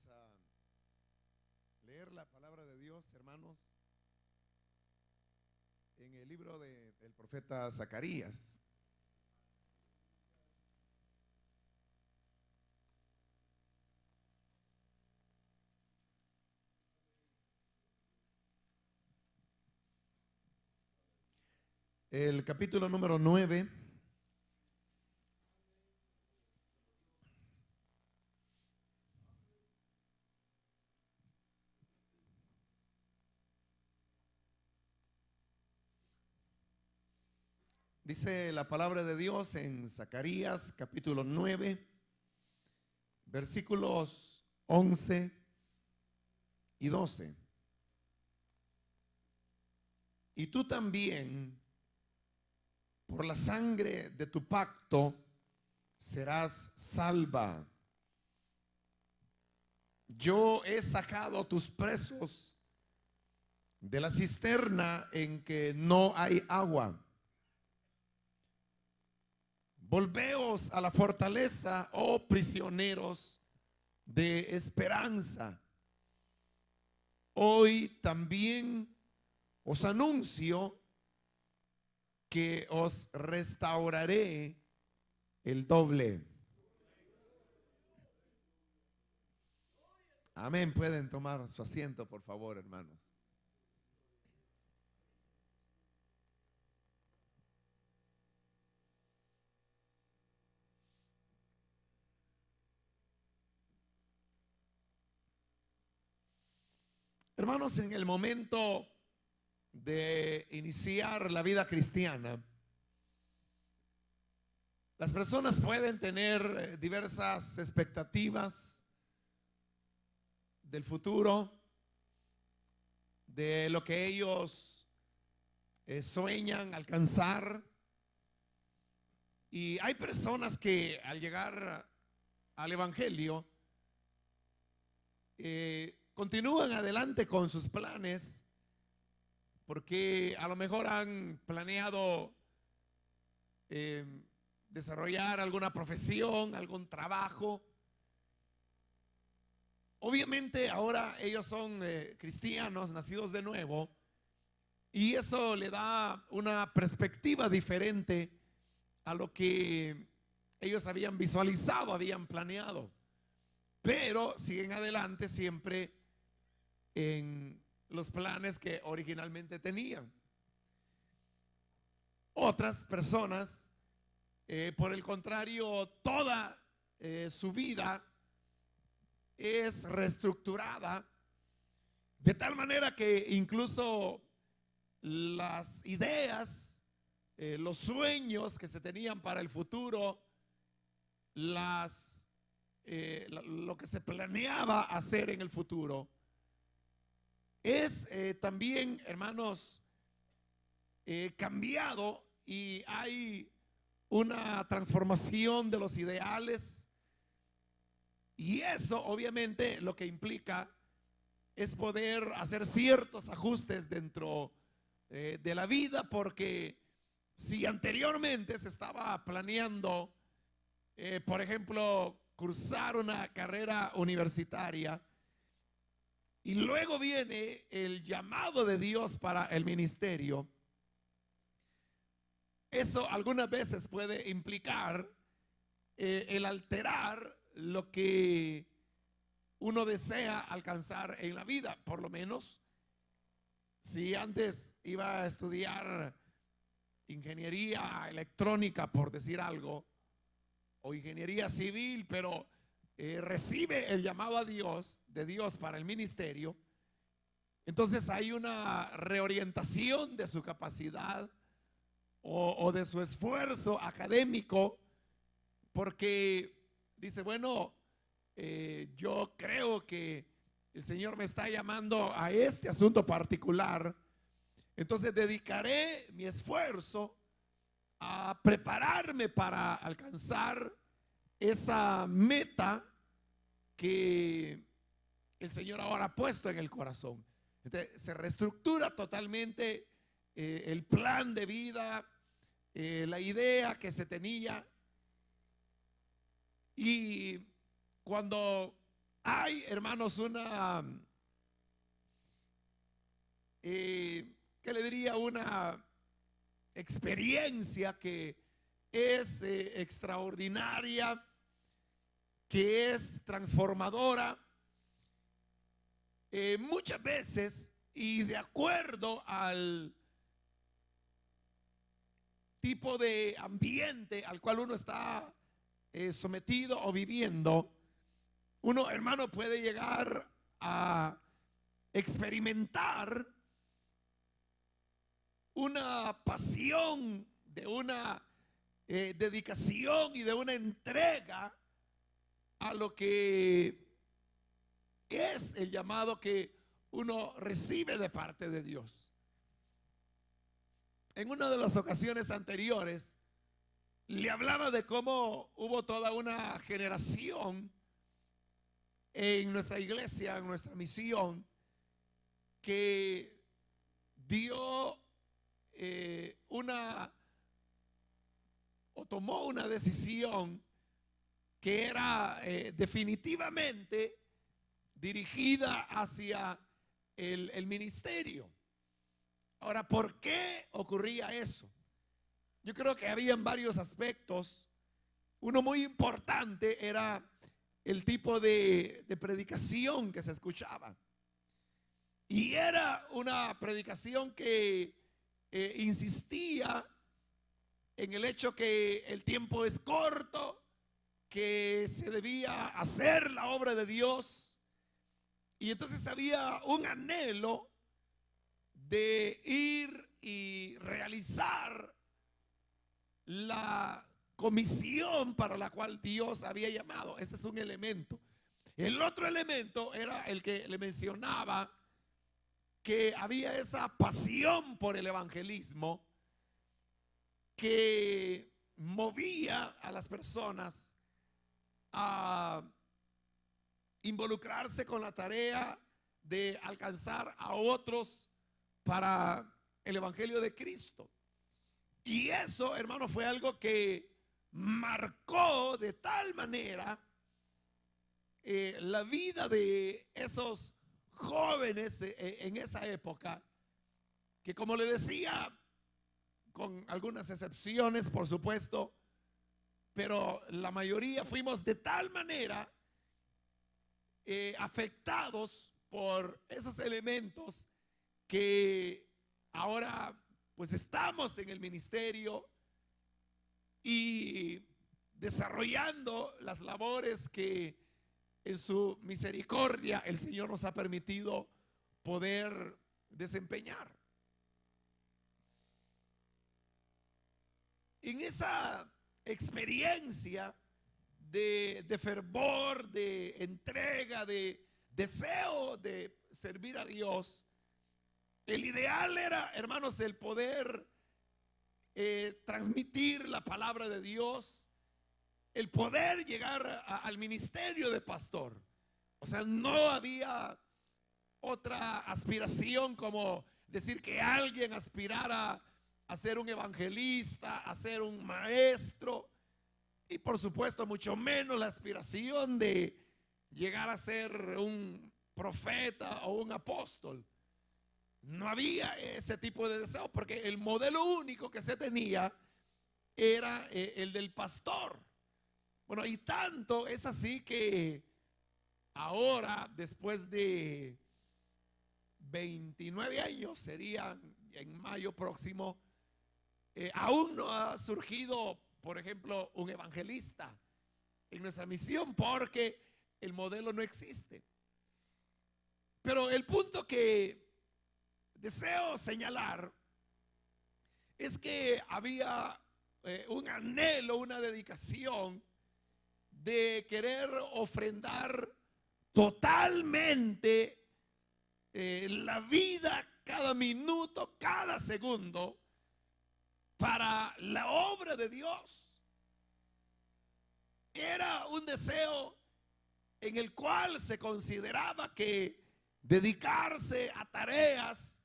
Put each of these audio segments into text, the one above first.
Vamos a leer la palabra de Dios, hermanos, en el libro del profeta Zacarías. El capítulo número 9. Dice la palabra de Dios en Zacarías capítulo 9, versículos 11 y 12. Y tú también, por la sangre de tu pacto, serás salva. Yo he sacado tus presos de la cisterna en que no hay agua. Volveos a la fortaleza, oh prisioneros de esperanza. Hoy también os anuncio que os restauraré el doble. Amén. Pueden tomar su asiento, por favor, hermanos. Hermanos, en el momento de iniciar la vida cristiana, las personas pueden tener diversas expectativas del futuro, de lo que ellos sueñan alcanzar. Y hay personas que al llegar al Evangelio continúan adelante con sus planes, porque a lo mejor han planeado desarrollar alguna profesión, algún trabajo. Obviamente ahora ellos son cristianos, nacidos de nuevo, y eso le da una perspectiva diferente a lo que ellos habían visualizado, habían planeado, pero siguen adelante siempre en los planes que originalmente tenían. Otras personas, por el contrario, toda su vida es reestructurada de tal manera que incluso las ideas, los sueños que se tenían para el futuro, lo que se planeaba hacer en el futuro, es también, hermanos, cambiado, y hay una transformación de los ideales, y eso obviamente lo que implica es poder hacer ciertos ajustes dentro de la vida, porque si anteriormente se estaba planeando, por ejemplo, cursar una carrera universitaria, y luego viene el llamado de Dios para el ministerio, eso algunas veces puede implicar el alterar lo que uno desea alcanzar en la vida. Por lo menos, si antes iba a estudiar ingeniería electrónica, por decir algo, o ingeniería civil, pero recibe el llamado de Dios para el ministerio, entonces hay una reorientación de su capacidad o de su esfuerzo académico, porque dice, bueno, yo creo que el Señor me está llamando a este asunto particular, entonces dedicaré mi esfuerzo a prepararme para alcanzar esa meta que el Señor ahora ha puesto en el corazón. Entonces, se reestructura totalmente el plan de vida, la idea que se tenía. Y cuando Hay, hermanos, una, ¿qué le diría? Una experiencia que es extraordinaria, que es transformadora, muchas veces, y de acuerdo al tipo de ambiente al cual uno está sometido o viviendo, uno, hermano, puede llegar a experimentar una pasión, de una dedicación y de una entrega a lo que es el llamado que uno recibe de parte de Dios. En una de las ocasiones anteriores le hablaba de cómo hubo toda una generación en nuestra iglesia, en nuestra misión, que dio o tomó una decisión que era definitivamente dirigida hacia el ministerio. Ahora, ¿por qué ocurría eso? Yo creo que habían varios aspectos. Uno muy importante era el tipo de predicación que se escuchaba. Y era una predicación que insistía en el hecho que el tiempo es corto, que se debía hacer la obra de Dios. Y entonces había un anhelo de ir y realizar la comisión para la cual Dios había llamado. Ese es un elemento. El otro elemento era el que le mencionaba, que había esa pasión por el evangelismo que movía a las personas a involucrarse con la tarea de alcanzar a otros para el evangelio de Cristo. Y eso, hermano, fue algo que marcó de tal manera la vida de esos jóvenes en esa época, que, como le decía, con algunas excepciones, por supuesto, pero la mayoría fuimos de tal manera afectados por esos elementos que ahora pues estamos en el ministerio y desarrollando las labores que en su misericordia el Señor nos ha permitido poder desempeñar. En esa experiencia de fervor, de entrega, de deseo de servir a Dios, el ideal era, hermanos, el poder transmitir la palabra de Dios, el poder llegar al ministerio de pastor. O sea, no había otra aspiración como decir que alguien aspirara a ser un evangelista, a ser un maestro, y por supuesto mucho menos la aspiración de llegar a ser un profeta o un apóstol. No había ese tipo de deseo, porque el modelo único que se tenía era el del pastor. Bueno, y tanto es así que ahora, después de 29 años, serían en mayo próximo, aún no ha surgido, por ejemplo, un evangelista en nuestra misión, porque el modelo no existe. Pero el punto que deseo señalar es que había un anhelo, una dedicación de querer ofrendar totalmente la vida, cada minuto, cada segundo, para la obra de Dios. Era un deseo en el cual se consideraba que dedicarse a tareas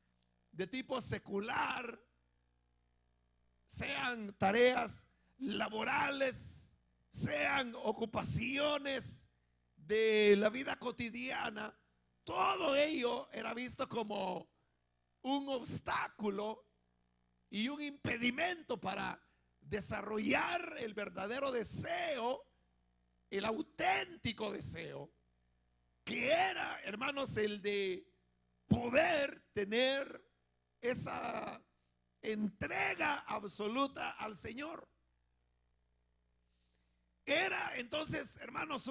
de tipo secular, sean tareas laborales, sean ocupaciones de la vida cotidiana, todo ello era visto como un obstáculo y un impedimento para desarrollar el verdadero deseo, el auténtico deseo, que era, hermanos, el de poder tener esa entrega absoluta al Señor. Era entonces, hermanos,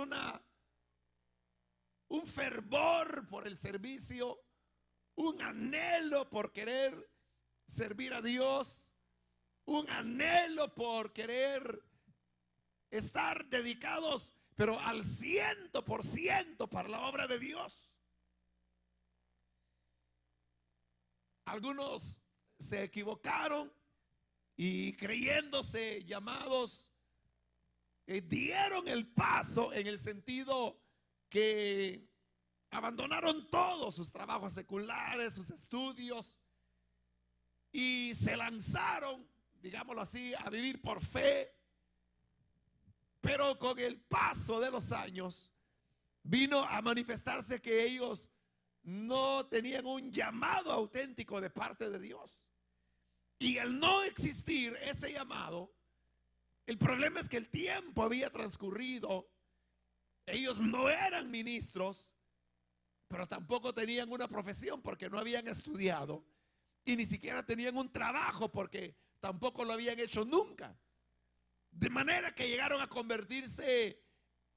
un fervor por el servicio, un anhelo por querer servir a Dios, un anhelo por querer estar dedicados, pero al 100% para la obra de Dios. Algunos se equivocaron y creyéndose llamados, dieron el paso en el sentido que abandonaron todos sus trabajos seculares, sus estudios, y se lanzaron, digámoslo así, a vivir por fe. Pero con el paso de los años vino a manifestarse que ellos no tenían un llamado auténtico de parte de Dios. Y al no existir ese llamado, el problema es que el tiempo había transcurrido. Ellos no eran ministros, pero tampoco tenían una profesión porque no habían estudiado, y ni siquiera tenían un trabajo porque tampoco lo habían hecho nunca. De manera que llegaron a convertirse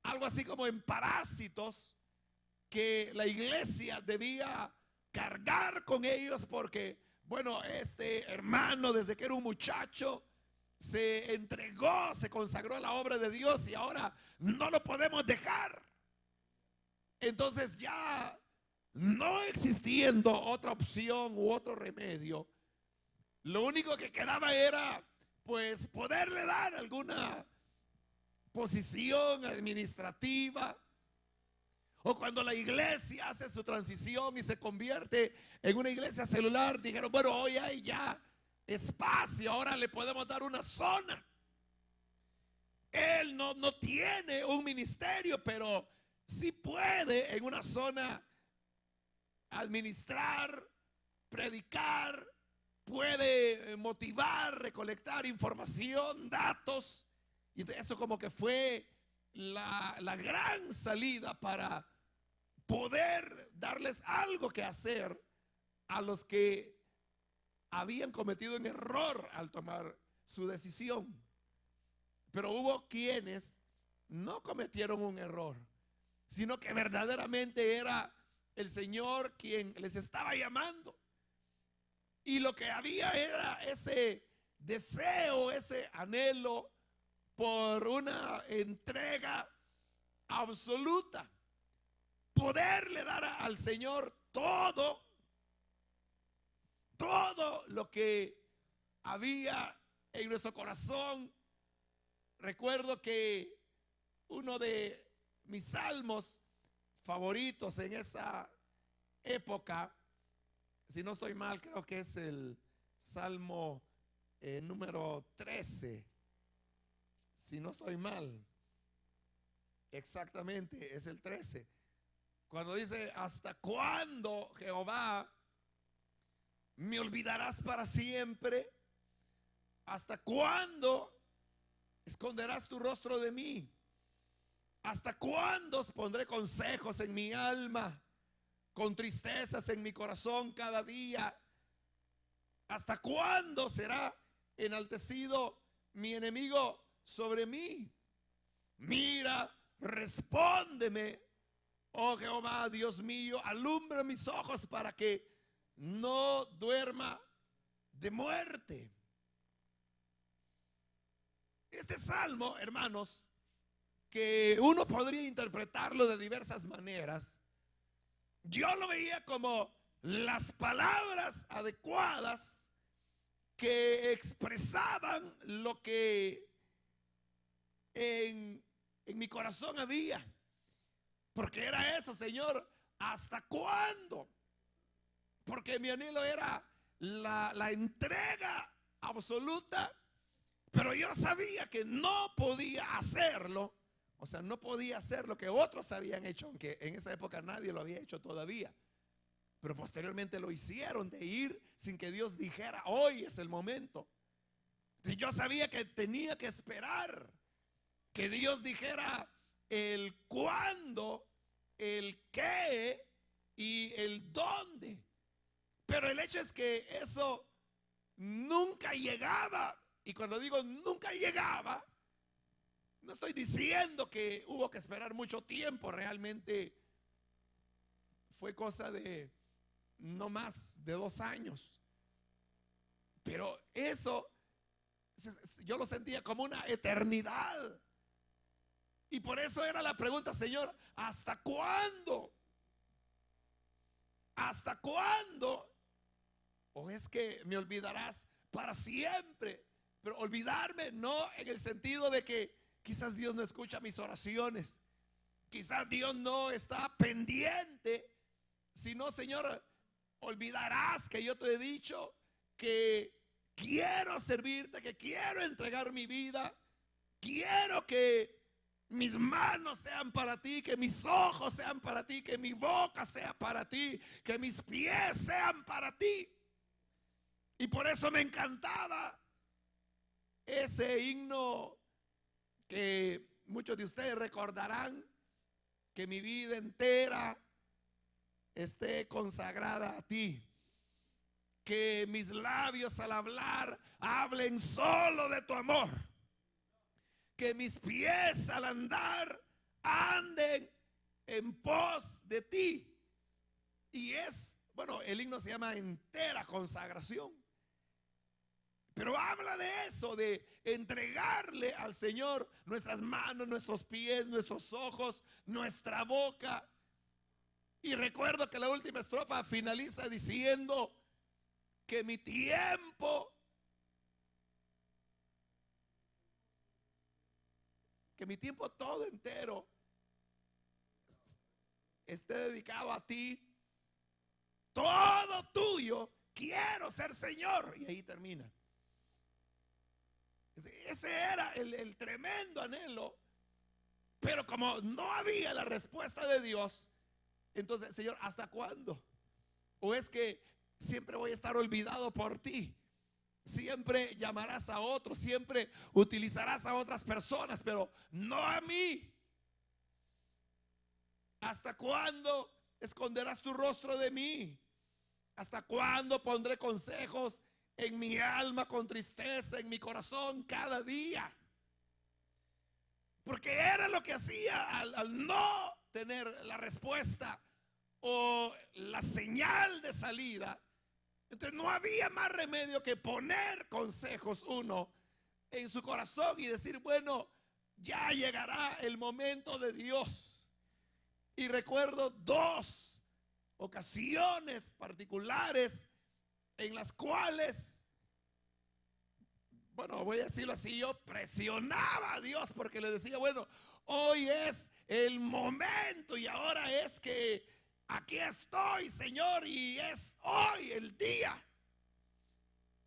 algo así como en parásitos que la iglesia debía cargar con ellos porque, bueno, este hermano desde que era un muchacho se entregó, se consagró a la obra de Dios y ahora no lo podemos dejar. Entonces, ya no existiendo otra opción u otro remedio, lo único que quedaba era pues poderle dar alguna posición administrativa, o cuando la iglesia hace su transición y se convierte en una iglesia celular, dijeron, bueno, hoy hay ya espacio, ahora le podemos dar una zona. Él no tiene un ministerio, pero sí puede en una zona administrar, predicar, puede motivar, recolectar información, datos. Y eso como que fue la gran salida para poder darles algo que hacer a los que habían cometido un error al tomar su decisión. Pero hubo quienes no cometieron un error, sino que verdaderamente era el Señor quien les estaba llamando. Y lo que había era ese deseo, ese anhelo por una entrega absoluta. Poderle dar al Señor todo lo que había en nuestro corazón. Recuerdo que uno de mis salmos favoritos en esa época, si no estoy mal, creo que es el Salmo número 13. Si no estoy mal, exactamente es el 13. Cuando dice, ¿hasta cuándo, Jehová, me olvidarás para siempre? ¿Hasta cuándo esconderás tu rostro de mí? ¿Hasta cuándo os pondré consejos en mi alma, con tristezas en mi corazón cada día? ¿Hasta cuándo será enaltecido mi enemigo sobre mí? Mira, respóndeme, oh Jehová, Dios mío, alumbra mis ojos para que no duerma de muerte. Este salmo, hermanos, que uno podría interpretarlo de diversas maneras, yo lo veía como las palabras adecuadas que expresaban lo que en mi corazón había. Porque era eso, Señor, ¿hasta cuándo? Porque mi anhelo era la entrega absoluta, pero yo sabía que no podía hacerlo O sea, no podía hacer lo que otros habían hecho, aunque en esa época nadie lo había hecho todavía. Pero posteriormente lo hicieron, de ir sin que Dios dijera, hoy es el momento. Y yo sabía que tenía que esperar que Dios dijera el cuándo, el qué y el dónde. Pero el hecho es que eso nunca llegaba. Y cuando digo nunca llegaba, no estoy diciendo que hubo que esperar mucho tiempo. Realmente fue cosa de no más de 2 años. Pero eso yo lo sentía como una eternidad. Y por eso era la pregunta, Señor, ¿hasta cuándo? ¿Hasta cuándo? ¿O es que me olvidarás para siempre? Pero olvidarme no en el sentido de que quizás Dios no escucha mis oraciones, quizás Dios no está pendiente, sino, Señor, olvidarás que yo te he dicho que quiero servirte, que quiero entregar mi vida, quiero que mis manos sean para ti, que mis ojos sean para ti, que mi boca sea para ti, que mis pies sean para ti. Y por eso me encantaba ese himno que muchos de ustedes recordarán, que mi vida entera esté consagrada a ti, que mis labios al hablar hablen solo de tu amor, que mis pies al andar anden en pos de ti. Y bueno, el himno se llama entera consagración. Pero habla de eso, de entregarle al Señor nuestras manos, nuestros pies, nuestros ojos, nuestra boca. Y recuerdo que la última estrofa finaliza diciendo que mi tiempo todo entero esté dedicado a ti, todo tuyo, quiero ser Señor. Y ahí termina. Ese era el tremendo anhelo. Pero como no había la respuesta de Dios, entonces, Señor, ¿hasta cuándo? ¿O es que siempre voy a estar olvidado por ti? Siempre llamarás a otros, siempre utilizarás a otras personas, pero no a mí. ¿Hasta cuándo esconderás tu rostro de mí? ¿Hasta cuándo pondré consejos en mi alma con tristeza, en mi corazón cada día? Porque era lo que hacía al no tener la respuesta o la señal de salida. Entonces no había más remedio que poner consejos uno en su corazón y decir, bueno, ya llegará el momento de Dios. Y recuerdo 2 ocasiones particulares en las cuales, bueno, voy a decirlo así, yo presionaba a Dios porque le decía, bueno, hoy es el momento y ahora es que aquí estoy, Señor, y es hoy el día.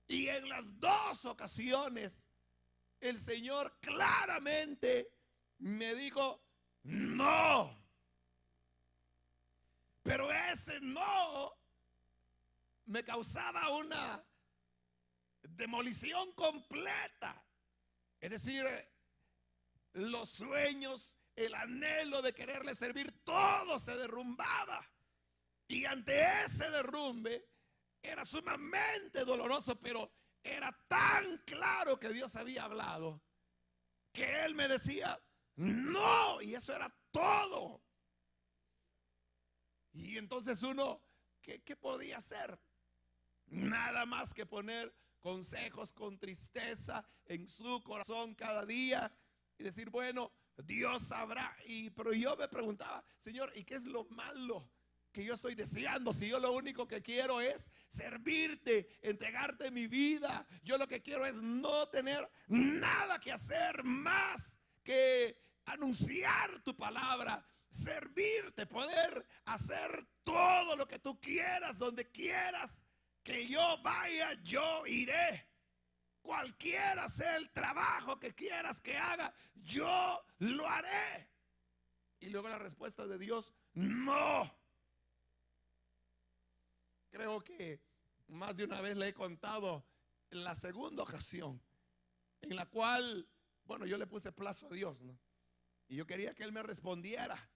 Y en las 2 ocasiones el Señor claramente me dijo, no. Pero ese no me causaba una demolición completa. Es decir, los sueños, el anhelo de quererle servir, todo se derrumbaba. Y ante ese derrumbe era sumamente doloroso, pero era tan claro que Dios había hablado, que Él me decía, no, y eso era todo. Y entonces uno, ¿qué podía hacer? Nada más que poner consejos con tristeza en su corazón cada día y decir, bueno, Dios sabrá. Pero yo me preguntaba, Señor, ¿y qué es lo malo que yo estoy deseando? Si yo lo único que quiero es servirte, entregarte mi vida. Yo lo que quiero es no tener nada que hacer más que anunciar tu palabra, servirte, poder hacer todo lo que tú quieras, donde quieras que yo vaya, yo iré. cualquiera sea el trabajo que quieras que haga, yo lo haré. Y luego la respuesta de Dios: no. Creo que más de una vez le he contado la segunda ocasión en la cual, bueno, yo le puse plazo a Dios, ¿no? Y yo quería que Él me respondiera.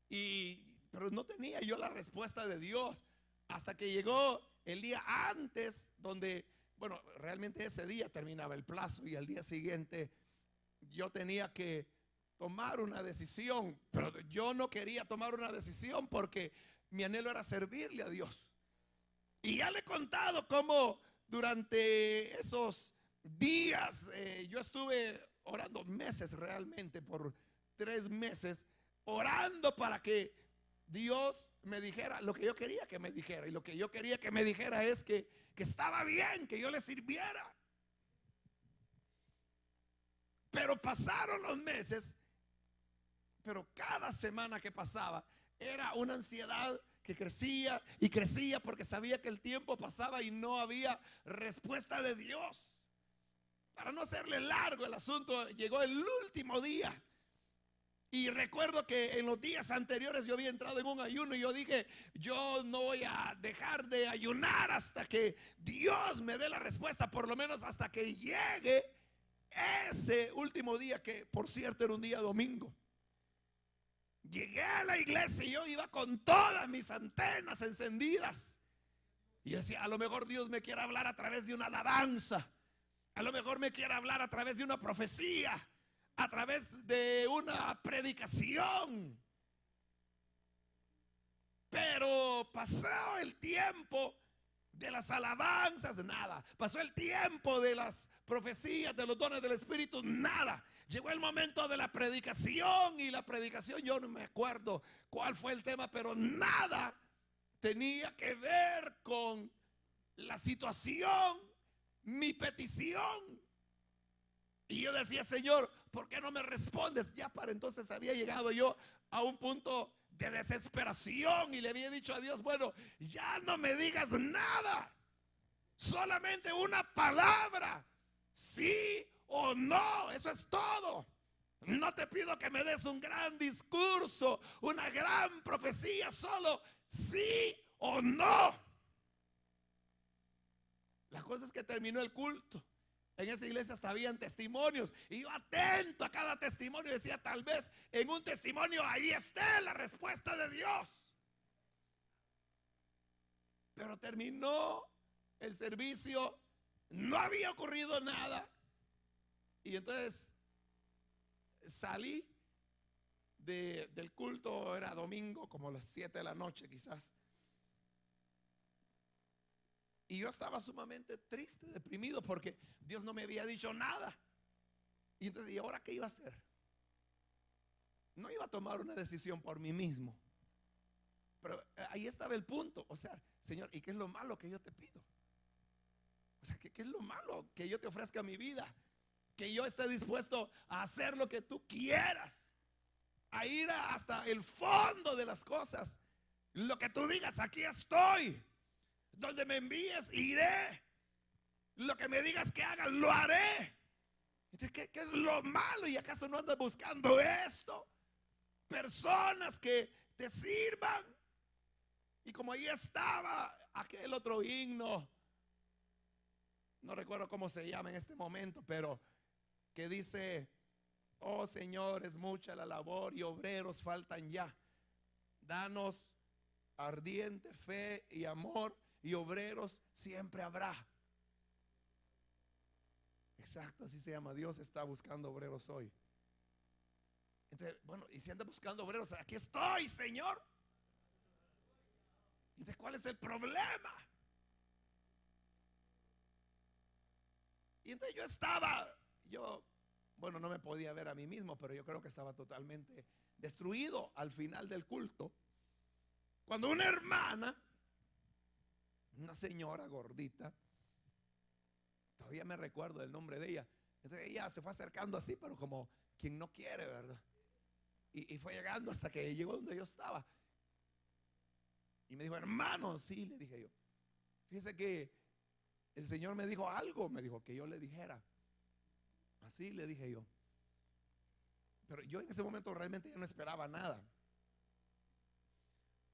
Pero no tenía yo la respuesta de Dios hasta que llegó el día antes, donde, bueno, realmente ese día terminaba el plazo y al día siguiente yo tenía que tomar una decisión. Pero yo no quería tomar una decisión porque mi anhelo era servirle a Dios. Y ya le he contado cómo durante esos días yo estuve orando meses, realmente por 3 meses, orando para que Dios me dijera lo que yo quería que me dijera. Y lo que yo quería que me dijera es que estaba bien, que yo le sirviera. Pero pasaron los meses, pero cada semana que pasaba era una ansiedad que crecía y crecía, porque sabía que el tiempo pasaba y no había respuesta de Dios. Para no hacerle largo el asunto, llegó el último día. Y recuerdo que en los días anteriores yo había entrado en un ayuno y yo dije: yo no voy a dejar de ayunar hasta que Dios me dé la respuesta, por lo menos hasta que llegue ese último día, que por cierto era un día domingo. Llegué a la iglesia y yo iba con todas mis antenas encendidas. Y decía: a lo mejor Dios me quiere hablar a través de una alabanza, a lo mejor me quiere hablar a través de una profecía, a través de una predicación. Pero pasó el tiempo de las alabanzas, nada. Pasó el tiempo de las profecías, de los dones del Espíritu, nada. Llegó el momento de la predicación, y la predicación, yo no me acuerdo cuál fue el tema, pero nada tenía que ver con la situación, mi petición. Y yo decía: Señor, ¿por qué no me respondes? Ya para entonces había llegado yo a un punto de desesperación y le había dicho a Dios: bueno, ya no me digas nada, solamente una palabra, sí o no, eso es todo. No te pido que me des un gran discurso, una gran profecía, solo sí o no. La cosa es que terminó el culto. En esa iglesia hasta habían testimonios, y yo atento a cada testimonio decía: tal vez en un testimonio ahí esté la respuesta de Dios. Pero terminó el servicio, no había ocurrido nada. Y entonces salí del culto, era domingo, como las 7 de la noche quizás. Y yo estaba sumamente triste, deprimido, porque Dios no me había dicho nada. Y entonces, ¿y ahora qué iba a hacer? No iba a tomar una decisión por mí mismo. Pero ahí estaba el punto. O sea, Señor, ¿y qué es lo malo que yo te pido? O sea, ¿qué es lo malo que yo te ofrezca mi vida? Que yo esté dispuesto a hacer lo que tú quieras, a ir hasta el fondo de las cosas. Lo que tú digas, aquí estoy. Donde me envíes, iré. Lo que me digas que haga, lo haré. Entonces, ¿qué es lo malo? ¿Y acaso no andas buscando esto? Personas que te sirvan. Y como ahí estaba aquel otro himno, no recuerdo cómo se llama en este momento, pero que dice: oh Señor, es mucha la labor y obreros faltan ya. Danos ardiente fe y amor, y obreros siempre habrá. Exacto, así se llama. Dios está buscando obreros hoy. Entonces, bueno, y si anda buscando obreros, aquí estoy, Señor. Entonces, ¿cuál es el problema? Y entonces bueno, no me podía ver a mí mismo, pero yo creo que estaba totalmente destruido al final del culto, cuando una hermana, una señora gordita, todavía me recuerdo el nombre de ella. Entonces ella se fue acercando así, pero como quien no quiere, ¿verdad? Y fue llegando hasta que llegó donde yo estaba. Y me dijo: hermano, sí, le dije yo. Fíjese que el Señor me dijo algo, me dijo que yo le dijera. Así le dije yo. Pero yo en ese momento realmente ya no esperaba nada.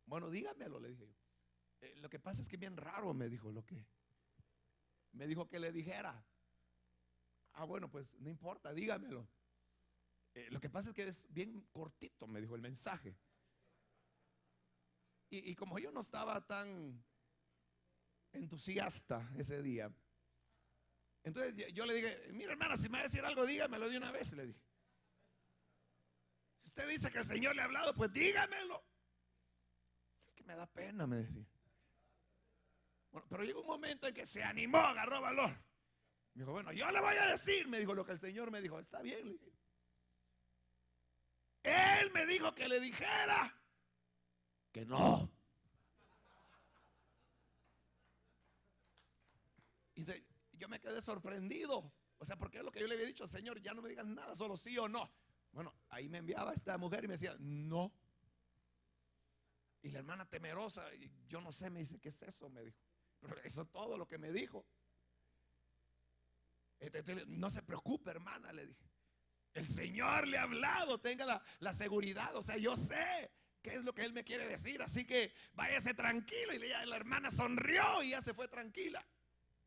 Bueno, dígamelo, le dije yo. Lo que pasa es que es bien raro, me dijo lo que. Me dijo que le dijera. Ah, bueno, pues no importa, dígamelo. Lo que pasa es que es bien cortito, me dijo el mensaje. Y como yo no estaba tan entusiasta ese día, entonces yo le dije, mira hermana, si me va a decir algo, dígamelo de una vez, le dije. Si usted dice que el Señor le ha hablado, pues dígamelo. Es que me da pena, me decía. Bueno, pero llegó un momento en que se animó, agarró valor. Me dijo, bueno, yo le voy a decir, me dijo lo que el Señor me dijo. Está bien, le dije. Él me dijo que le dijera que no. Y yo me quedé sorprendido. O sea, porque es lo que yo le había dicho, Señor, ya no me digas nada, solo sí o no. Bueno, ahí me enviaba esta mujer y me decía, no. Y la hermana temerosa, yo no sé, me dice, ¿qué es eso? Me dijo. Pero eso es todo lo que me dijo. No se preocupe, hermana, le dije. El Señor le ha hablado, tenga la seguridad. O sea, yo sé qué es lo que Él me quiere decir. Así que váyase tranquilo. Y la hermana sonrió y ya se fue tranquila.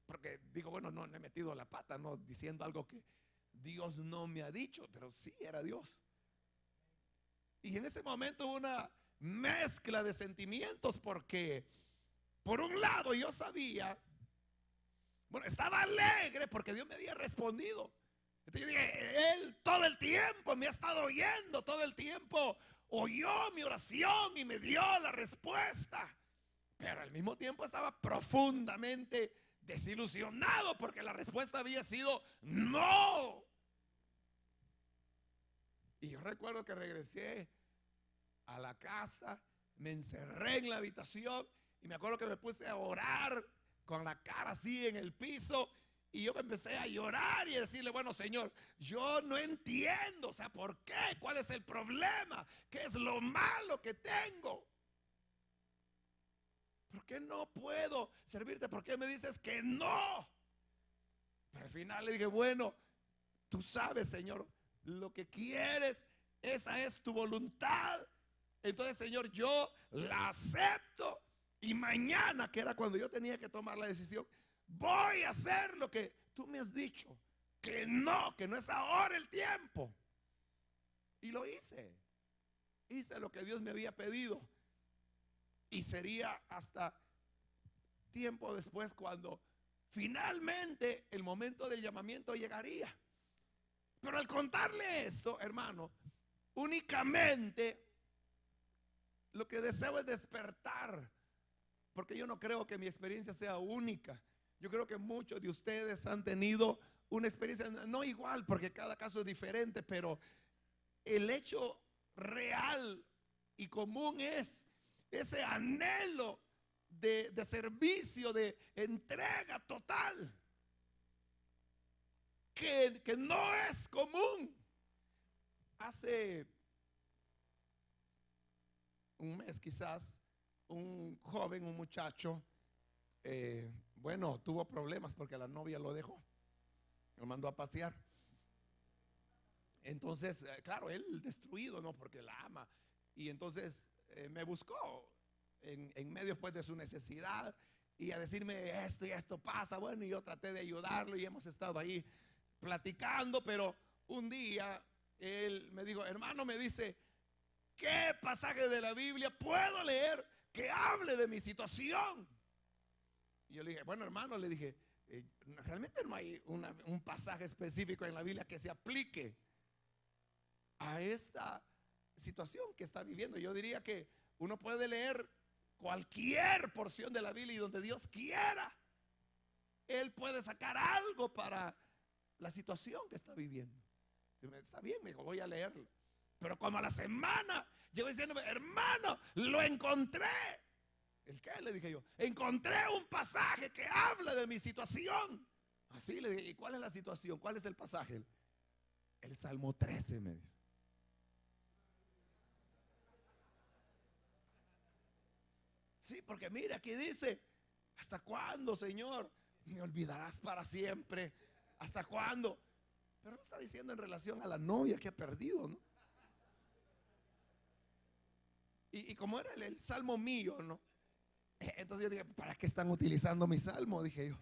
Porque digo, bueno, no he metido la pata, no diciendo algo que Dios no me ha dicho, pero sí era Dios. Y en ese momento hubo una mezcla de sentimientos porque por un lado yo sabía, bueno, estaba alegre porque Dios me había respondido. Entonces yo dije, Él todo el tiempo me ha estado oyendo, todo el tiempo oyó mi oración y me dio la respuesta. Pero al mismo tiempo estaba profundamente desilusionado porque la respuesta había sido no. Y yo recuerdo que regresé a la casa, me encerré en la habitación y me acuerdo que me puse a orar con la cara así en el piso. Y yo empecé a llorar y a decirle, bueno, Señor, yo no entiendo, o sea, ¿por qué? ¿Cuál es el problema? ¿Qué es lo malo que tengo? ¿Por qué no puedo servirte? ¿Por qué me dices que no? Pero al final le dije, bueno, tú sabes, Señor, lo que quieres, esa es tu voluntad. Entonces, Señor, yo la acepto. Y mañana, que era cuando yo tenía que tomar la decisión, voy a hacer lo que tú me has dicho. Que no es ahora el tiempo. Y lo hice. Hice lo que Dios me había pedido. Y sería hasta tiempo después cuando finalmente el momento del llamamiento llegaría. Pero al contarle esto, hermano, únicamente lo que deseo es despertar. Porque yo no creo que mi experiencia sea única. Yo creo que muchos de ustedes han tenido una experiencia no igual, porque cada caso es diferente, pero el hecho real y común es ese anhelo de servicio, de entrega total, que no es común. Hace un mes quizás, un joven, un muchacho, bueno, tuvo problemas porque la novia lo dejó, lo mandó a pasear. Entonces, claro, él destruido, ¿no? Porque la ama. Y entonces me buscó en medio pues de su necesidad y a decirme esto y esto pasa. Bueno, y yo traté de ayudarlo y hemos estado ahí platicando, pero un día él me dijo, hermano, me dice, ¿qué pasaje de la Biblia puedo leer que hable de mi situación? Y yo le dije, bueno, hermano, le dije, realmente no hay un pasaje específico en la Biblia que se aplique a esta situación que está viviendo. Yo diría que uno puede leer cualquier porción de la Biblia y donde Dios quiera, Él puede sacar algo para la situación que está viviendo. Está bien, me dijo, voy a leerlo. Pero como a la semana, llegó diciéndome, hermano, lo encontré. ¿El qué? Le dije yo. Encontré un pasaje que habla de mi situación. Así le dije, ¿y cuál es la situación? ¿Cuál es el pasaje? El Salmo 13, me dice. Sí, porque mira, aquí dice, ¿hasta cuándo, Señor, Me olvidarás para siempre. ¿Hasta cuándo? Pero no está diciendo en relación a la novia que ha perdido, ¿no? Y como era el salmo mío, ¿no? Entonces yo dije, ¿para qué están utilizando mi salmo? Dije yo.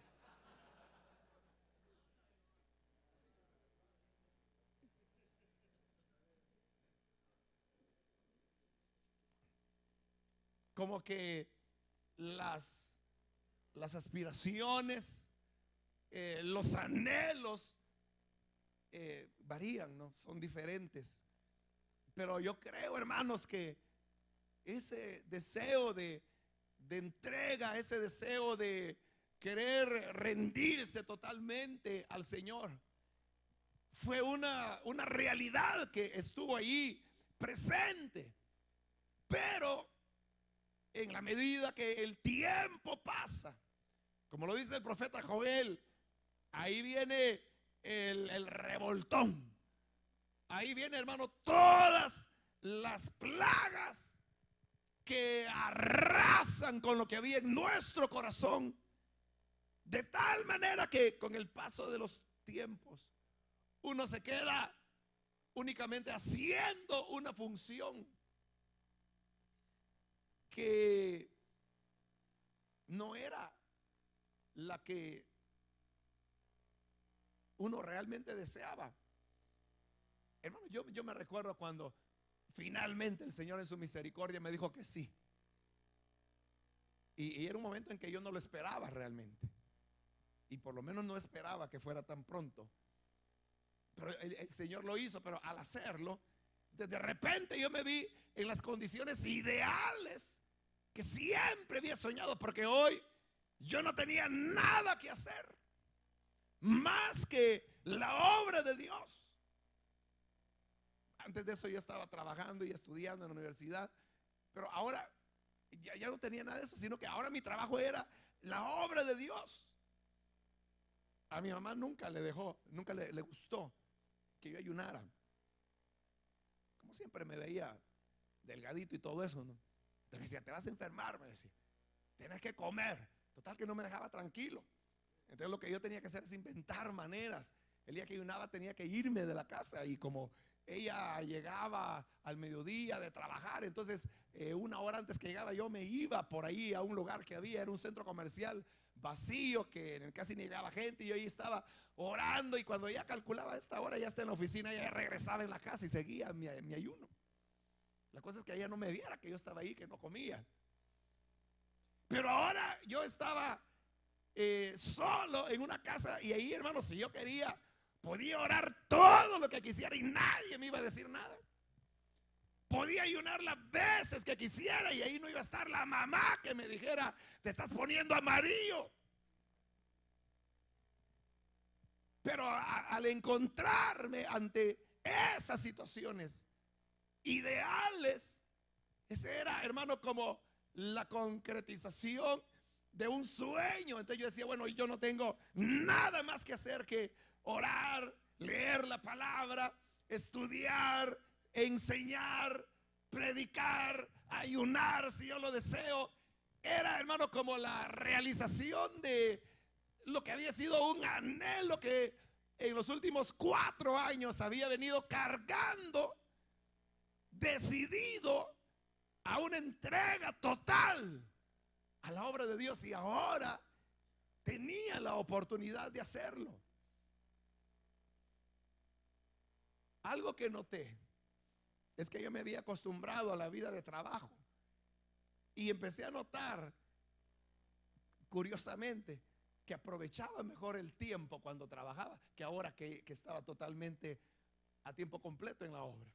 Como que las, las aspiraciones, los anhelos varían, ¿no? Son diferentes. Pero yo creo, hermanos, que ese deseo de entrega, ese deseo de querer rendirse totalmente al Señor, fue una realidad que estuvo ahí presente. Pero en la medida que el tiempo pasa, como lo dice el profeta Joel, ahí viene el revoltón. Ahí viene, hermano, todas las plagas que arrasan con lo que había en nuestro corazón, de tal manera que con el paso de los tiempos uno se queda únicamente haciendo una función que no era la que uno realmente deseaba. Hermano, yo me recuerdo cuando finalmente el Señor en su misericordia me dijo que sí. Y era un momento en que yo no lo esperaba realmente. Y por lo menos no esperaba que fuera tan pronto. Pero el Señor lo hizo, pero al hacerlo, de repente yo me vi en las condiciones ideales que siempre había soñado, porque hoy yo no tenía nada que hacer más que la obra de Dios. Antes de eso yo estaba trabajando y estudiando en la universidad, pero ahora ya no tenía nada de eso, sino que ahora mi trabajo era la obra de Dios. A mi mamá nunca le gustó que yo ayunara. Como siempre me veía delgadito y todo eso, ¿no? Entonces me decía, te vas a enfermar, me decía, tienes que comer. Total que no me dejaba tranquilo. Entonces lo que yo tenía que hacer es inventar maneras. El día que ayunaba tenía que irme de la casa, y como ella llegaba al mediodía de trabajar, entonces una hora antes que llegaba yo me iba por ahí a un lugar que había, era un centro comercial vacío que en el casi ni llegaba gente, y yo ahí estaba orando, y cuando ya calculaba esta hora ya está en la oficina, ya regresaba en la casa y seguía mi ayuno. La cosa es que ella no me viera que yo estaba ahí, que no comía. Pero ahora yo estaba solo en una casa, y ahí, hermano, si yo quería, podía orar todo lo que quisiera y nadie me iba a decir nada. Podía ayunar las veces que quisiera y ahí no iba a estar la mamá que me dijera, te estás poniendo amarillo. Pero al encontrarme ante esas situaciones ideales, ese era, hermano, como la concretización de un sueño. Entonces yo decía, bueno, yo no tengo nada más que hacer que orar, leer la palabra, estudiar, enseñar, predicar, ayunar si yo lo deseo. Era, hermano, como la realización de lo que había sido un anhelo que en los últimos 4 años había venido cargando, decidido a una entrega total a la obra de Dios, y ahora tenía la oportunidad de hacerlo. Algo que noté es que yo me había acostumbrado a la vida de trabajo, y empecé a notar, curiosamente, que aprovechaba mejor el tiempo cuando trabajaba que ahora que estaba totalmente a tiempo completo en la obra.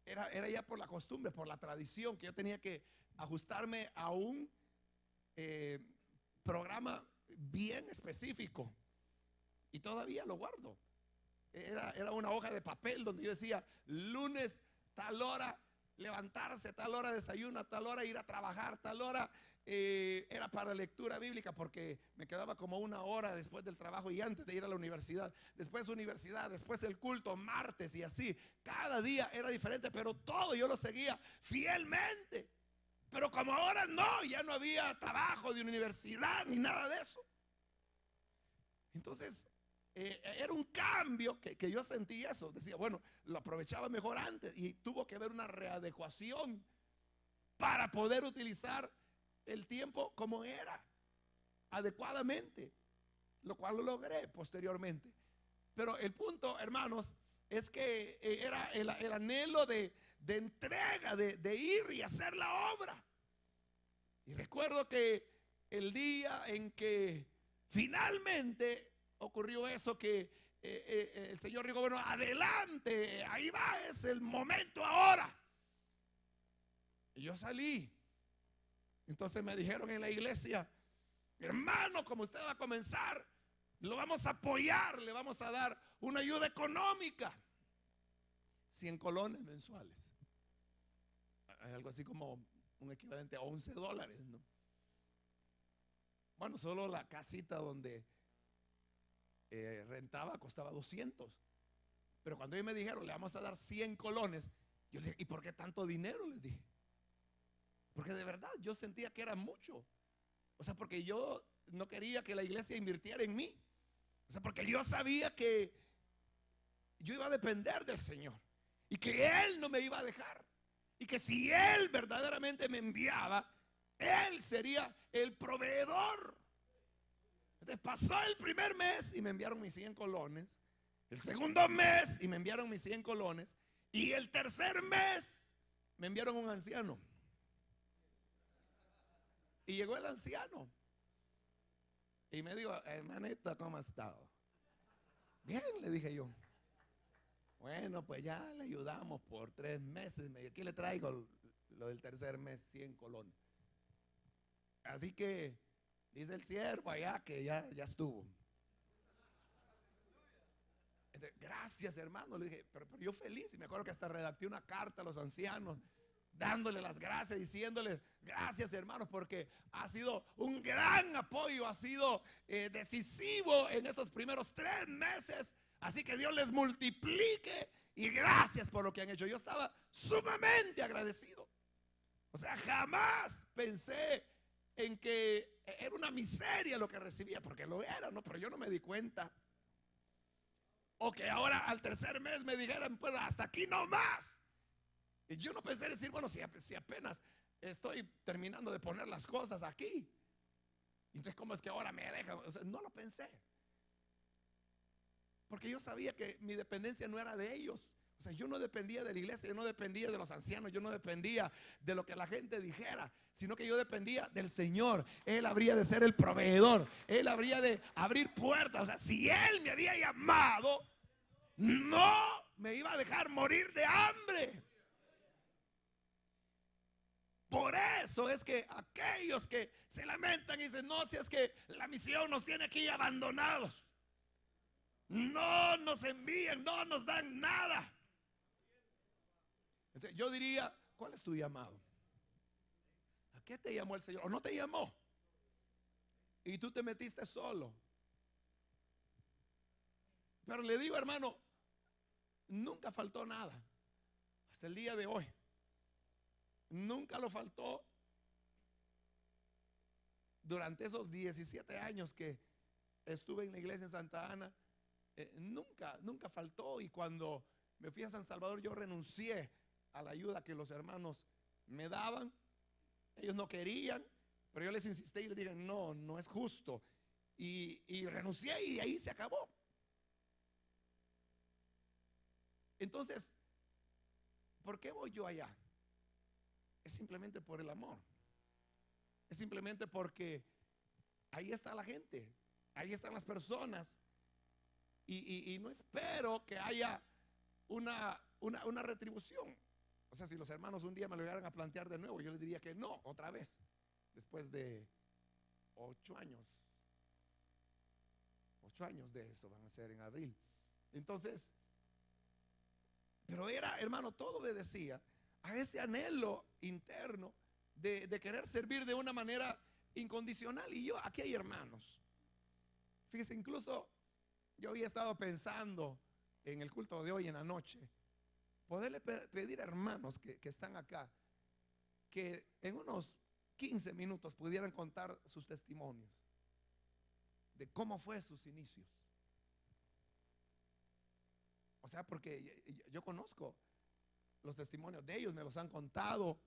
Era ya por la costumbre, por la tradición, que yo tenía que ajustarme a un programa bien específico, y todavía lo guardo. Era una hoja de papel donde yo decía, lunes tal hora levantarse, tal hora desayuno, tal hora ir a trabajar, tal hora era para lectura bíblica, porque me quedaba como 1 hora después del trabajo y antes de ir a la universidad, después universidad, después el culto martes, y así cada día era diferente, pero todo yo lo seguía fielmente. Pero como ahora no, ya no había trabajo de universidad ni nada de eso, Entonces, era un cambio que yo sentí eso. Decía, bueno, lo aprovechaba mejor antes y tuvo que haber una readecuación para poder utilizar el tiempo como era, adecuadamente, lo cual lo logré posteriormente. Pero el punto, hermanos, es que era el anhelo de entrega, de ir y hacer la obra. Y recuerdo que el día en que finalmente ocurrió eso, que el Señor dijo, bueno, adelante, ahí va, es el momento ahora. Y yo salí. Entonces me dijeron en la iglesia, hermano, como usted va a comenzar, lo vamos a apoyar, le vamos a dar una ayuda económica. 100 colones mensuales. Algo así como un equivalente a $11, ¿no? Bueno, solo la casita donde rentaba costaba 200. Pero cuando ellos me dijeron, le vamos a dar 100 colones, yo le dije, ¿y por qué tanto dinero? Les dije. Porque de verdad yo sentía que era mucho. O sea, porque yo no quería que la iglesia invirtiera en mí. O sea, porque yo sabía que yo iba a depender del Señor y que Él no me iba a dejar. Y que si Él verdaderamente me enviaba, Él sería el proveedor. Entonces pasó el primer mes y me enviaron mis 100 colones. El segundo mes y me enviaron mis 100 colones. Y el tercer mes me enviaron un anciano. Y llegó el anciano y me dijo, hermanita, ¿cómo ha estado? Bien, le dije yo. Bueno, pues ya le ayudamos por 3 meses. Aquí le traigo lo del tercer mes, 100 colones. Así que dice el siervo allá que ya estuvo. Entonces, gracias, hermano, le dije, pero yo feliz. Y me acuerdo que hasta redacté una carta a los ancianos dándole las gracias, diciéndole gracias, hermanos, porque ha sido un gran apoyo, ha sido decisivo en estos primeros 3 meses. Así que Dios les multiplique y gracias por lo que han hecho. Yo estaba sumamente agradecido. O sea, jamás pensé en que era una miseria lo que recibía, porque lo era, ¿no? Pero yo no me di cuenta. O que ahora al tercer mes me dijeran, pues hasta aquí no más. Y yo no pensé decir, bueno, si apenas estoy terminando de poner las cosas aquí, entonces ¿cómo es que ahora me dejan? O sea, no lo pensé. Porque yo sabía que mi dependencia no era de ellos. O sea, yo no dependía de la iglesia, yo no dependía de los ancianos, yo no dependía de lo que la gente dijera, sino que yo dependía del Señor. Él habría de ser el proveedor, Él habría de abrir puertas. O sea, si Él me había llamado, no me iba a dejar morir de hambre. Por eso es que aquellos que se lamentan y dicen, no, si es que la misión nos tiene aquí abandonados, no nos envían, no nos dan nada. Entonces, yo diría, ¿cuál es tu llamado? ¿A qué te llamó el Señor? ¿O no te llamó? Y tú te metiste solo. Pero le digo, hermano, nunca faltó nada. Hasta el día de hoy. Nunca lo faltó. Durante esos 17 años que estuve en la iglesia en Santa Ana, nunca faltó. Y cuando me fui a San Salvador, yo renuncié a la ayuda que los hermanos me daban. Ellos no querían, pero yo les insistí y les dije, no es justo. Y renuncié y ahí se acabó. Entonces, ¿por qué voy yo allá? Es simplemente por el amor. Es simplemente porque ahí está la gente, ahí están las personas. Y no espero que haya una retribución. O sea, si los hermanos un día me lo llegaran a plantear de nuevo, yo les diría que no, otra vez. Después de 8 años. 8 años de eso van a ser en abril. Entonces, pero era, hermano, todo obedecía a ese anhelo interno de querer servir de una manera incondicional. Y aquí hay hermanos. Fíjese, incluso yo había estado pensando en el culto de hoy en la noche, poderle pedir a hermanos que están acá, que en unos 15 minutos pudieran contar sus testimonios. de cómo fue sus inicios. O sea, porque yo conozco los testimonios de ellos, me los han contado.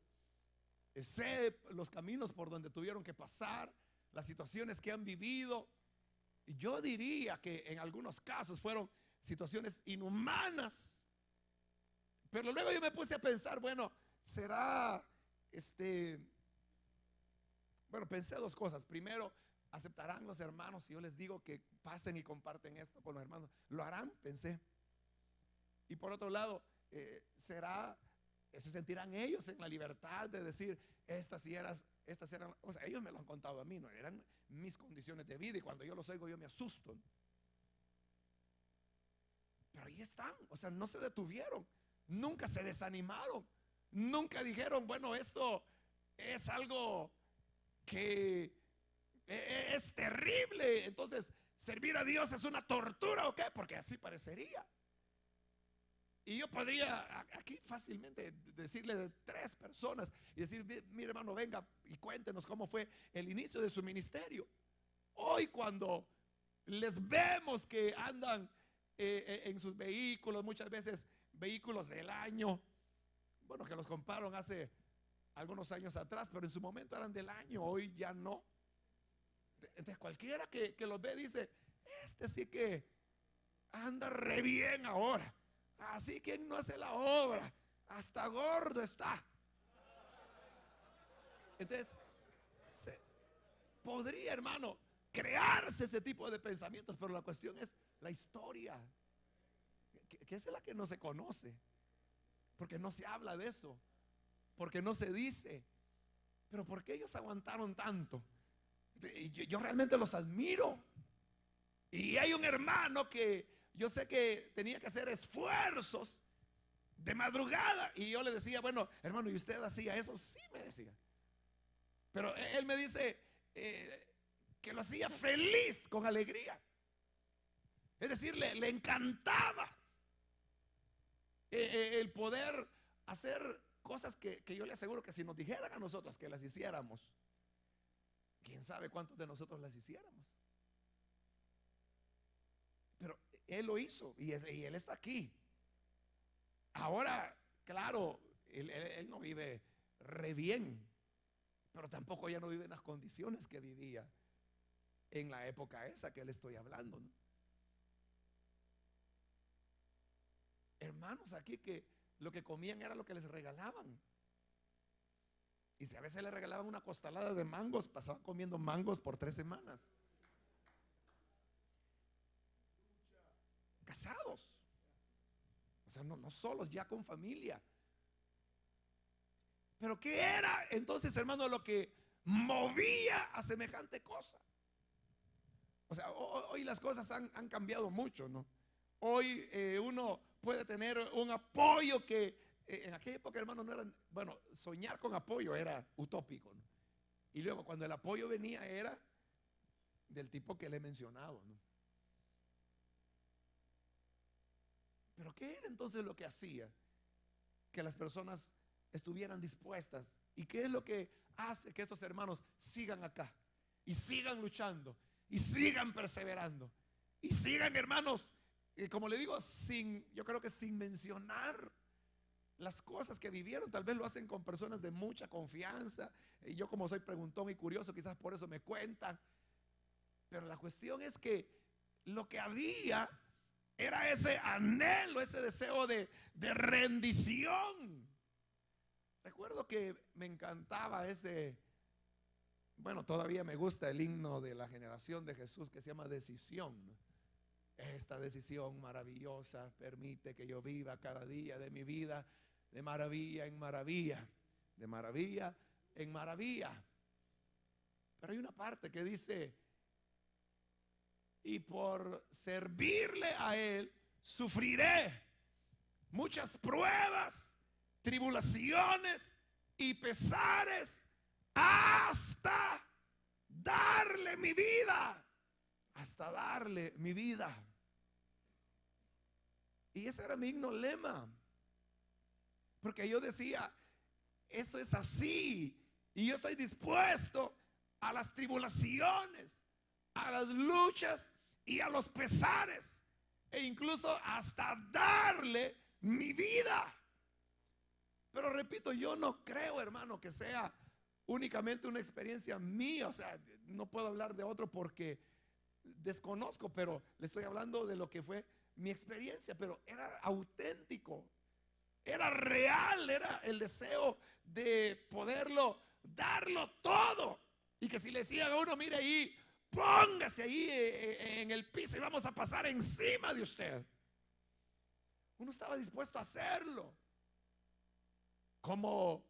Sé los caminos por donde tuvieron que pasar, las situaciones que han vivido. Y yo diría que en algunos casos fueron situaciones inhumanas. Pero luego yo me puse a pensar, bueno, será bueno, pensé dos cosas. Primero, ¿aceptarán los hermanos si yo les digo que pasen y comparten esto con los hermanos? ¿Lo harán? Pensé. Y por otro lado, se sentirán ellos en la libertad de decir, estas eran, o sea, ellos me lo han contado a mí, no eran mis condiciones de vida, y cuando yo los oigo yo me asusto. Pero ahí están, o sea, no se detuvieron, nunca se desanimaron, nunca dijeron, bueno, esto es algo que es terrible, entonces servir a Dios es una tortura o qué, porque así parecería. Y yo podría aquí fácilmente decirle de 3 personas y decir, mire hermano, venga y cuéntenos cómo fue el inicio de su ministerio. Hoy cuando les vemos que andan en sus vehículos, muchas veces vehículos del año, bueno, que los compraron hace algunos años atrás, pero en su momento eran del año, hoy ya no. Entonces cualquiera que los ve dice, este sí que anda re bien ahora. Así que no hace la obra, hasta gordo está. Entonces, podría, hermano, crearse ese tipo de pensamientos, pero la cuestión es la historia, que es la que no se conoce, porque no se habla de eso, porque no se dice. Pero ¿por qué ellos aguantaron tanto? Yo realmente los admiro. Y hay un hermano que yo sé que tenía que hacer esfuerzos de madrugada. Y yo le decía, bueno, hermano, ¿y usted hacía eso? Sí, me decía. Pero él me dice que lo hacía feliz, con alegría. Es decir, le encantaba el poder hacer cosas que yo le aseguro que si nos dijeran a nosotros que las hiciéramos, quién sabe cuántos de nosotros las hiciéramos. Pero él lo hizo y él está aquí. Ahora, claro, él no vive re bien, pero tampoco ya no vive en las condiciones que vivía en la época esa que le estoy hablando, ¿no? Hermanos aquí que lo que comían era lo que les regalaban. Y si a veces le regalaban una costalada de mangos, pasaban comiendo mangos por 3 semanas. Casados, o sea, no solos, ya con familia. Pero ¿qué era entonces, hermano, lo que movía a semejante cosa? O sea, hoy las cosas han cambiado mucho, ¿no? Hoy uno puede tener un apoyo que en aquella época, hermano, no era, bueno, soñar con apoyo era utópico, ¿no? Y luego cuando el apoyo venía era del tipo que le he mencionado, ¿no? Pero ¿qué era entonces lo que hacía que las personas estuvieran dispuestas? ¿Y qué es lo que hace que estos hermanos sigan acá y sigan luchando y sigan perseverando y sigan, hermanos, como le digo, yo creo que sin mencionar las cosas que vivieron? Tal vez lo hacen con personas de mucha confianza, y yo como soy preguntón y curioso, quizás por eso me cuentan. Pero la cuestión es que lo que había era ese anhelo, ese deseo de rendición. Recuerdo que me encantaba bueno, todavía me gusta el himno de la generación de Jesús que se llama Decisión. Esta decisión maravillosa permite que yo viva cada día de mi vida de maravilla en maravilla, de maravilla en maravilla. Pero hay una parte que dice, y por servirle a Él sufriré muchas pruebas, tribulaciones y pesares hasta darle mi vida, hasta darle mi vida. Y ese era mi himno lema, porque yo decía, eso es así, y yo estoy dispuesto a las tribulaciones, a las luchas y a los pesares, e incluso hasta darle mi vida. Pero repito, yo no creo, hermano, que sea únicamente una experiencia mía. O sea, no puedo hablar de otro porque desconozco, pero le estoy hablando de lo que fue mi experiencia. Pero era auténtico, era real, era el deseo de poderlo darlo todo. Y que si le decían a uno, mire ahí, póngase ahí en el piso y vamos a pasar encima de usted, uno estaba dispuesto a hacerlo. Como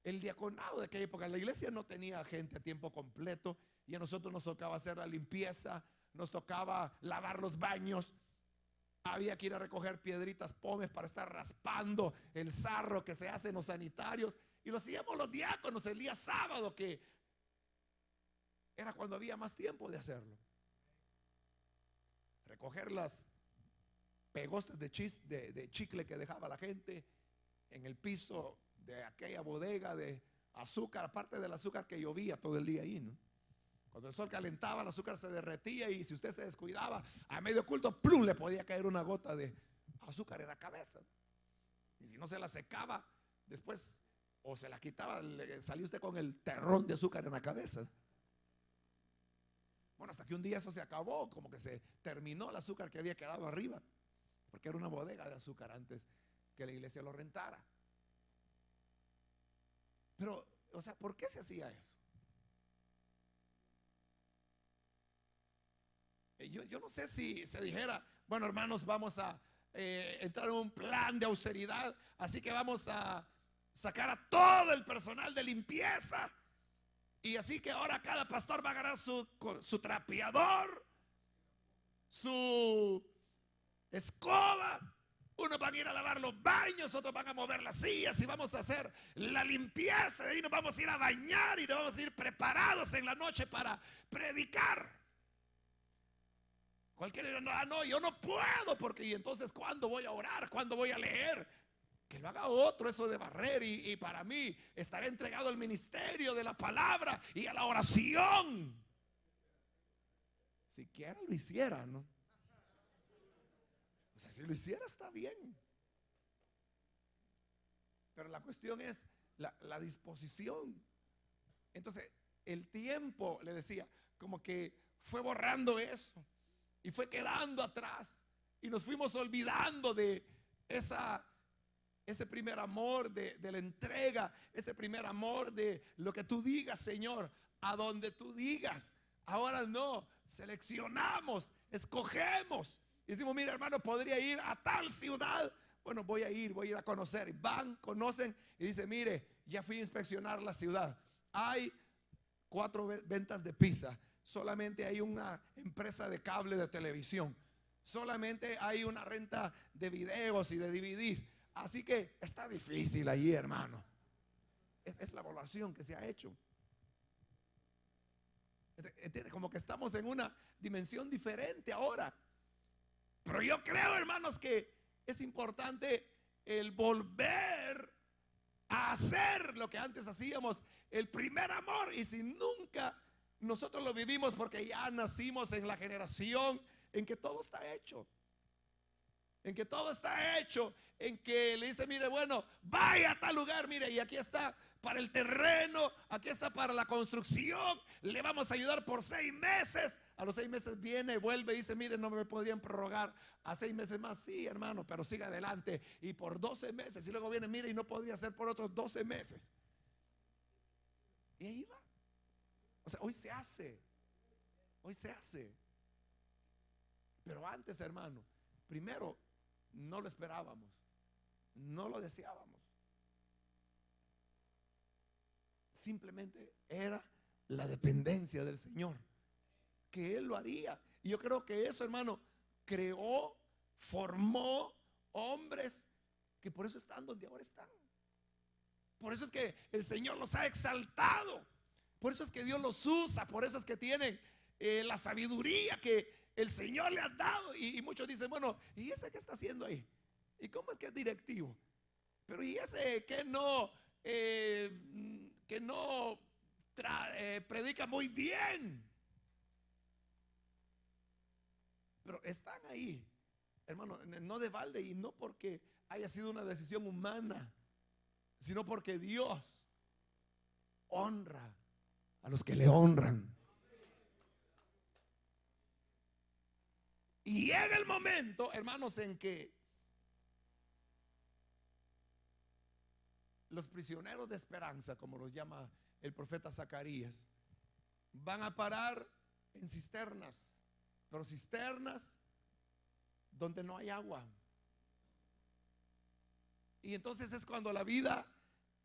el diaconado de aquella época. La iglesia no tenía gente a tiempo completo y a nosotros nos tocaba hacer la limpieza, nos tocaba lavar los baños. Había que ir a recoger piedritas, pomes para estar raspando el sarro que se hace en los sanitarios. Y lo hacíamos los diáconos el día sábado, que era cuando había más tiempo de hacerlo. Recoger las pegostas de chicle que dejaba la gente en el piso de aquella bodega de azúcar, aparte del azúcar que llovía todo el día ahí, ¿no? Cuando el sol calentaba, el azúcar se derretía y si usted se descuidaba, a medio culto, ¡plum!, le podía caer una gota de azúcar en la cabeza. Y si no se la secaba, después, o se la quitaba, salía usted con el terrón de azúcar en la cabeza. Bueno, hasta que un día eso se acabó, como que se terminó el azúcar que había quedado arriba, porque era una bodega de azúcar antes que la iglesia lo rentara. Pero, o sea, ¿por qué se hacía eso? Yo no sé si se dijera, bueno, hermanos, vamos a entrar en un plan de austeridad, así que vamos a sacar a todo el personal de limpieza, y así que ahora cada pastor va a agarrar su trapeador, su escoba. Unos van a ir a lavar los baños, otros van a mover las sillas y vamos a hacer la limpieza. De ahí nos vamos a ir a bañar y nos vamos a ir preparados en la noche para predicar. Cualquiera dirá, no, no, yo no puedo, porque y entonces ¿cuándo voy a orar? ¿Cuándo voy a leer? Que lo haga otro, eso de barrer, y para mí estaré entregado al ministerio de la palabra y a la oración. Siquiera lo hiciera, ¿no? O sea, si lo hiciera está bien. Pero la cuestión es la disposición. Entonces, el tiempo, le decía, como que fue borrando eso y fue quedando atrás. Y nos fuimos olvidando de ese primer amor de la entrega, ese primer amor de lo que tú digas, Señor, a donde tú digas. Ahora no, seleccionamos, escogemos. Y decimos, mira, hermano, podría ir a tal ciudad. Bueno, voy a ir a conocer. Van, conocen y dice, mire, ya fui a inspeccionar la ciudad. Hay 4 ventas de pizza. Solamente hay una empresa de cable de televisión. Solamente hay una renta de videos y de DVDs. Así que está difícil allí, hermano. Es la evaluación que se ha hecho. Como que estamos en una dimensión diferente ahora. Pero yo creo, hermanos, que es importante el volver a hacer lo que antes hacíamos, el primer amor. Y si nunca nosotros lo vivimos, porque ya nacimos en la generación en que todo está hecho, en que todo está hecho, en que le dice, mire, bueno, vaya a tal lugar, mire, y aquí está para el terreno, aquí está para la construcción, le vamos a ayudar por 6 meses. A los 6 meses viene, vuelve y dice, mire, no me podrían prorrogar a 6 meses más. Sí, hermano, pero siga adelante. Y por 12 meses, y luego viene, mire, y no podría ser por otros 12 meses. Y ahí va. O sea, hoy se hace. Pero antes, hermano, primero, no lo esperábamos, no lo deseábamos. Simplemente era la dependencia del Señor, que Él lo haría. Y yo creo que eso, hermano, creó, formó hombres que por eso están donde ahora están. Por eso es que el Señor los ha exaltado. Por eso es que Dios los usa. Por eso es que tienen la sabiduría que el Señor le ha dado. Y muchos dicen, bueno, ¿y ese qué está haciendo ahí? ¿Y cómo es que es directivo? Pero ¿y ese que no predica muy bien? pero están ahí, hermano, no de balde, y no porque haya sido una decisión humana, sino porque Dios honra a los que le honran. Y llega el momento, hermanos, en que los prisioneros de esperanza, como los llama el profeta Zacarías, van a parar en cisternas, pero cisternas donde no hay agua. Y entonces es cuando la vida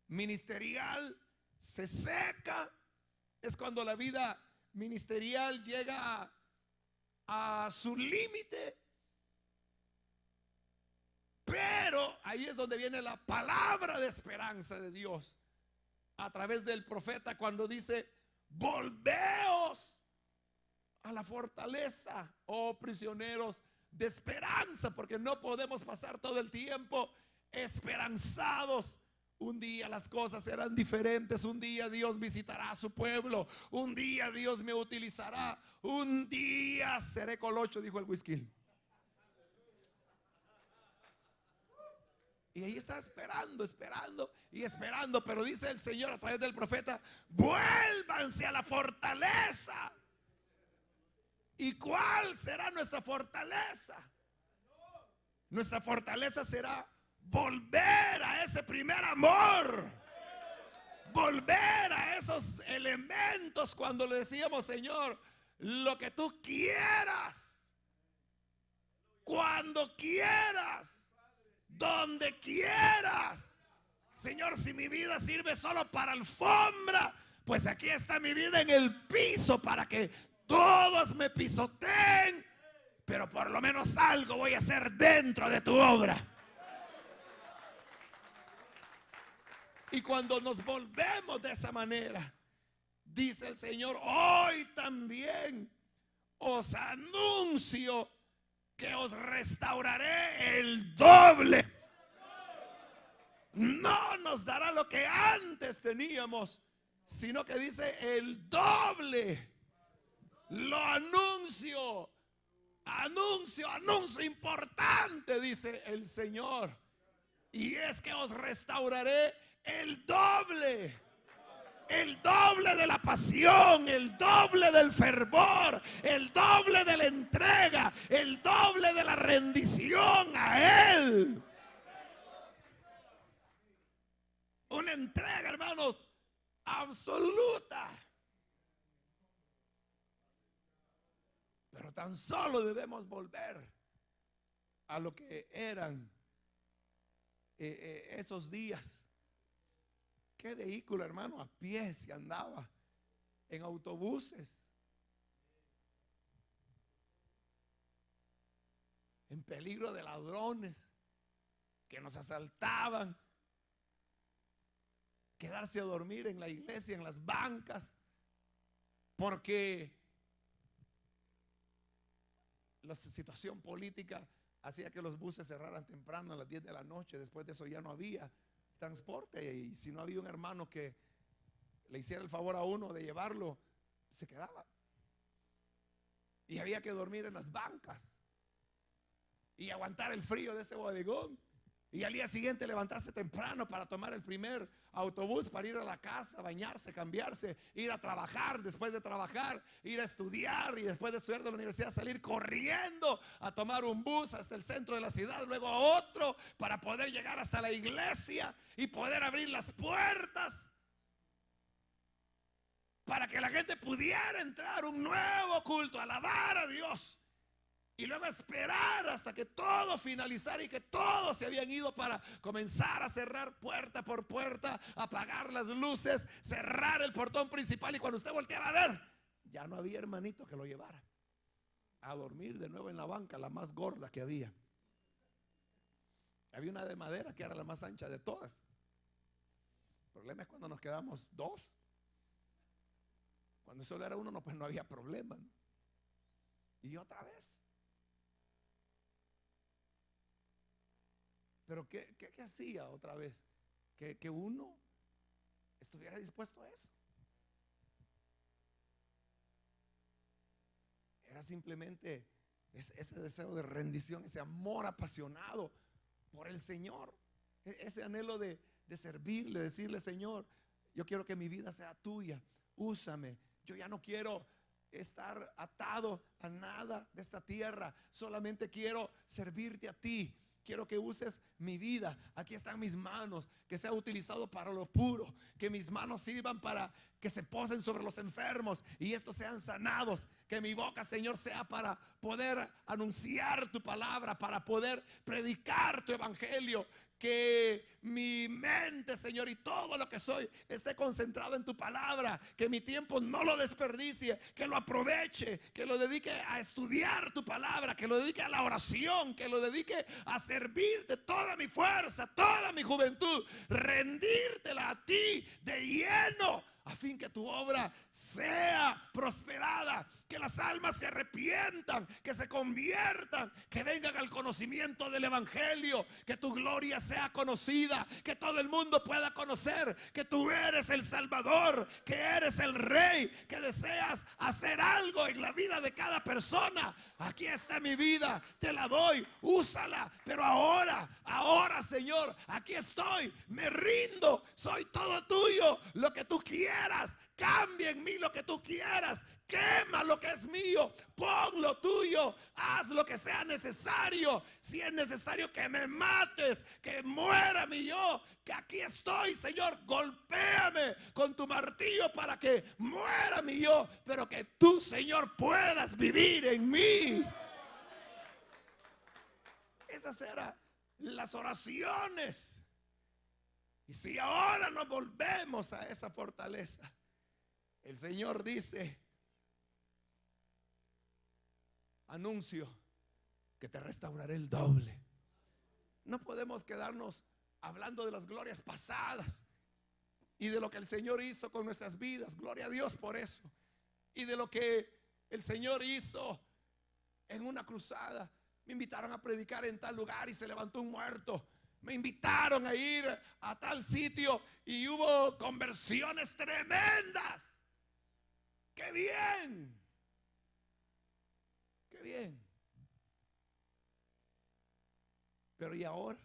ministerial se seca, es cuando la vida ministerial llega a su límite. Pero ahí es donde viene la palabra de esperanza de Dios a través del profeta, cuando dice: volveos a la fortaleza, oh prisioneros de esperanza, porque no podemos pasar todo el tiempo esperanzados. Un día las cosas serán diferentes, un día Dios visitará a su pueblo, un día Dios me utilizará, un día seré colocho, dijo el whisky. Y ahí está esperando, esperando y esperando. Pero dice el Señor a través del profeta: vuélvanse a la fortaleza. ¿Y cuál será nuestra fortaleza? Nuestra fortaleza será volver a ese primer amor, volver a esos elementos cuando le decíamos: Señor, lo que tú quieras, cuando quieras, donde quieras. Señor, si mi vida sirve solo para alfombra, pues aquí está mi vida en el piso para que todos me pisoteen, pero por lo menos algo voy a hacer dentro de tu obra. Y cuando nos volvemos de esa manera, dice el Señor: hoy también os anuncio que os restauraré el doble. No nos dará lo que antes teníamos, sino que dice el doble. Lo anuncio, anuncio, anuncio importante, dice el Señor. Y es que os restauraré el doble. El doble de la pasión, el doble del fervor, el doble de la entrega, el doble de la rendición a Él. Una entrega, hermanos, absoluta. Pero tan solo debemos volver a lo que eran esos días. ¿Qué vehículo, hermano? A pie se andaba, en autobuses, en peligro de ladrones que nos asaltaban, quedarse a dormir en la iglesia, en las bancas, porque la situación política hacía que los buses cerraran temprano a las 10 de la noche. Después de eso ya no había transporte, y si no había un hermano que le hiciera el favor a uno de llevarlo, se quedaba. Y había que dormir en las bancas y aguantar el frío de ese bodegón, y al día siguiente levantarse temprano para tomar el primer autobús para ir a la casa, bañarse, cambiarse, ir a trabajar, después de trabajar, ir a estudiar, y después de estudiar de la universidad salir corriendo a tomar un bus hasta el centro de la ciudad, luego a otro para poder llegar hasta la iglesia y poder abrir las puertas para que la gente pudiera entrar a un nuevo culto, alabar a Dios. Y luego esperar hasta que todo finalizara y que todos se habían ido para comenzar a cerrar puerta por puerta, apagar las luces, cerrar el portón principal. Y cuando usted volteaba a ver, ya no había hermanito que lo llevara a dormir de nuevo en la banca, la más gorda que había. Había una de madera que era la más ancha de todas. El problema es cuando nos quedamos dos. Cuando solo era uno, no, pues no había problema, ¿no? Y otra vez. Pero ¿qué hacía otra vez? Que uno estuviera dispuesto a eso. Era simplemente ese deseo de rendición, ese amor apasionado por el Señor, ese anhelo de servirle, decirle: Señor, yo quiero que mi vida sea tuya, úsame. Yo ya no quiero estar atado a nada de esta tierra, solamente quiero servirte a ti. Quiero que uses mi vida. Aquí están mis manos, que sea utilizado para lo puro, que mis manos sirvan para que se posen sobre los enfermos y estos sean sanados. Que mi boca, Señor, sea para poder anunciar tu palabra, para poder predicar tu evangelio. Que mi mente, Señor, y todo lo que soy esté concentrado en tu palabra. Que mi tiempo no lo desperdicie, que lo aproveche, que lo dedique a estudiar tu palabra, que lo dedique a la oración, que lo dedique a servirte toda mi fuerza, toda mi juventud, rendírtela a ti de lleno, a fin que tu obra sea prosperada, que las almas se arrepientan, que se conviertan, que vengan al conocimiento del evangelio, que tu gloria sea conocida, que todo el mundo pueda conocer que tú eres el Salvador, que eres el Rey, que deseas hacer algo en la vida de cada persona. Aquí está mi vida, te la doy, úsala, pero ahora, Señor, aquí estoy, me rindo, soy todo tuyo. Lo que tú quieras, cambia en mí lo que tú quieras, quema lo que es mío, pon lo tuyo, haz lo que sea necesario. Si es necesario que me mates, que muera mi yo, que aquí estoy, Señor, golpéame con tu martillo para que muera mi yo, pero que tú, Señor, puedas vivir en mí. Esas eran las oraciones. Y si ahora nos volvemos a esa fortaleza, el Señor dice: anuncio que te restauraré el doble. No podemos quedarnos hablando de las glorias pasadas y de lo que el Señor hizo con nuestras vidas. Gloria a Dios por eso. Y de lo que el Señor hizo en una cruzada. Me invitaron a predicar en tal lugar y se levantó un muerto. Me invitaron a ir a tal sitio y hubo conversiones tremendas. ¡Qué bien! ¡Qué bien! Pero ¿y ahora?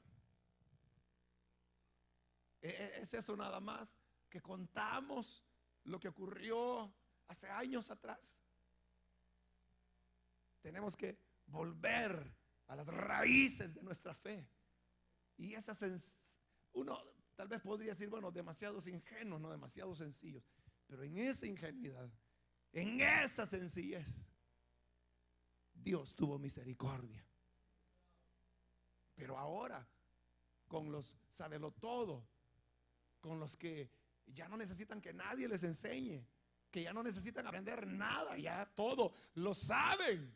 ¿Es eso nada más que contamos lo que ocurrió hace años atrás? Tenemos que volver a las raíces de nuestra fe. Y esas, uno tal vez podría decir, bueno, demasiados ingenuos, no demasiado sencillos. Pero en esa ingenuidad, en esa sencillez, Dios tuvo misericordia. Pero ahora, con los sábelo todo, con los que ya no necesitan que nadie les enseñe, que ya no necesitan aprender nada, ya todo lo saben,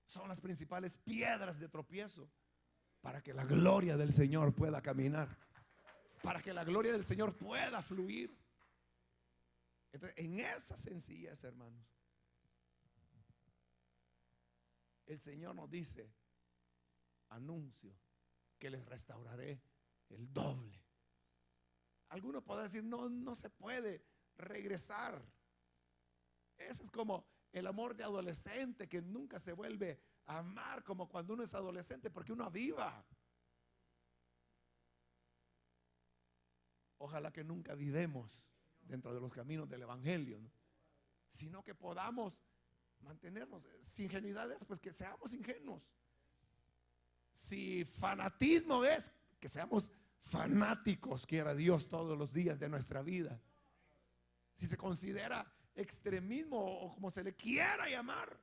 son las principales piedras de tropiezo para que la gloria del Señor pueda caminar, para que la gloria del Señor pueda fluir. Entonces, en esa sencillez, hermanos, el Señor nos dice: anuncio que les restauraré el doble. Algunos podrán decir: no, no se puede regresar. Eso es como el amor de adolescente que nunca se vuelve a amar como cuando uno es adolescente, porque uno aviva. Ojalá que nunca vivemos dentro de los caminos del evangelio, ¿no? Sino que podamos mantenernos. Si ingenuidades, pues que seamos ingenuos. Si fanatismo es, que seamos fanáticos, quiera Dios, todos los días de nuestra vida. Si se considera extremismo o como se le quiera llamar,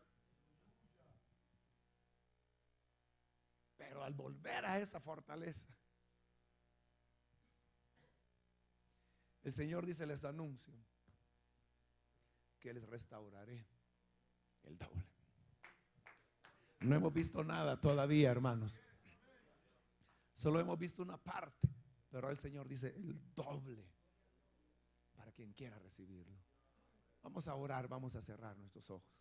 pero al volver a esa fortaleza, el Señor dice: les anuncio que les restauraré el doble. No hemos visto nada todavía, hermanos. Solo hemos visto una parte, pero el Señor dice el doble para quien quiera recibirlo. Vamos a orar, vamos a cerrar nuestros ojos.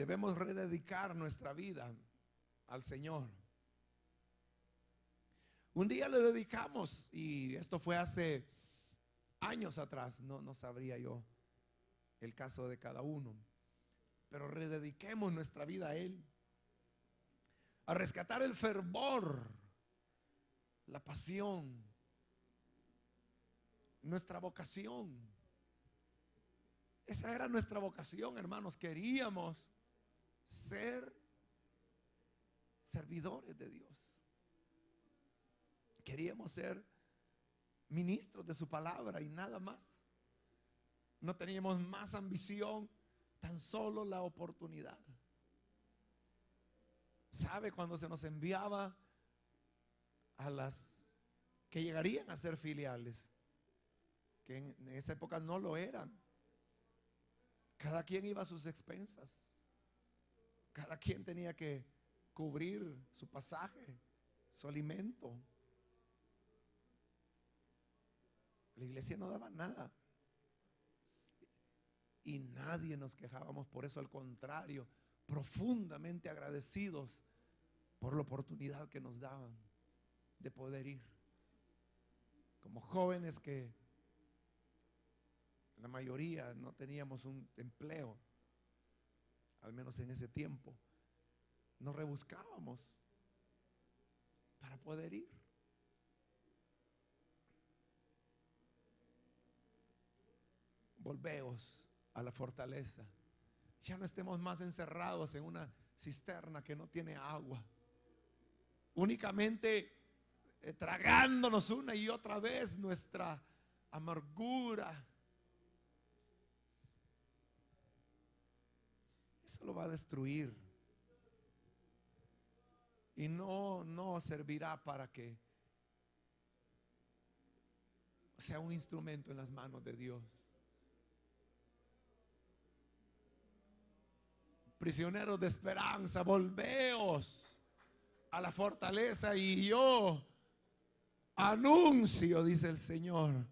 debemos rededicar nuestra vida al Señor. Un día le dedicamos, y esto fue hace años atrás, no sabría yo el caso de cada uno, pero redediquemos nuestra vida a Él, a rescatar el fervor, la pasión, nuestra vocación. Esa era nuestra vocación, hermanos. Queríamos ser servidores de Dios. Queríamos ser ministros de su palabra y nada más. No teníamos más ambición, tan solo la oportunidad. ¿Sabe? Cuando se nos enviaba a las que llegarían a ser filiales, que en esa época no lo eran, cada quien iba a sus expensas, cada quien tenía que cubrir su pasaje, su alimento. La iglesia no daba nada y nadie nos quejábamos por eso. Al contrario, profundamente agradecidos por la oportunidad que nos daban de poder ir. Como jóvenes que la mayoría no teníamos un empleo, al menos en ese tiempo, nos rebuscábamos para poder ir. Volveos a la fortaleza. Ya no estemos más encerrados en una cisterna que no tiene agua, únicamente tragándonos una y otra vez nuestra amargura. Eso lo va a destruir y no servirá para que sea un instrumento en las manos de Dios. Prisioneros de esperanza, volveos a la fortaleza y yo anuncio, dice el Señor,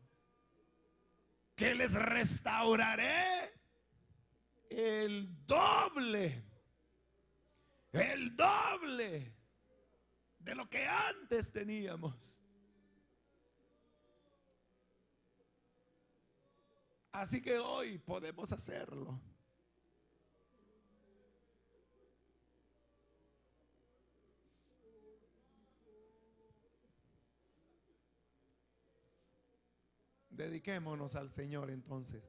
que les restauraré el doble de lo que antes teníamos. Así que hoy podemos hacerlo. Dediquémonos al Señor entonces.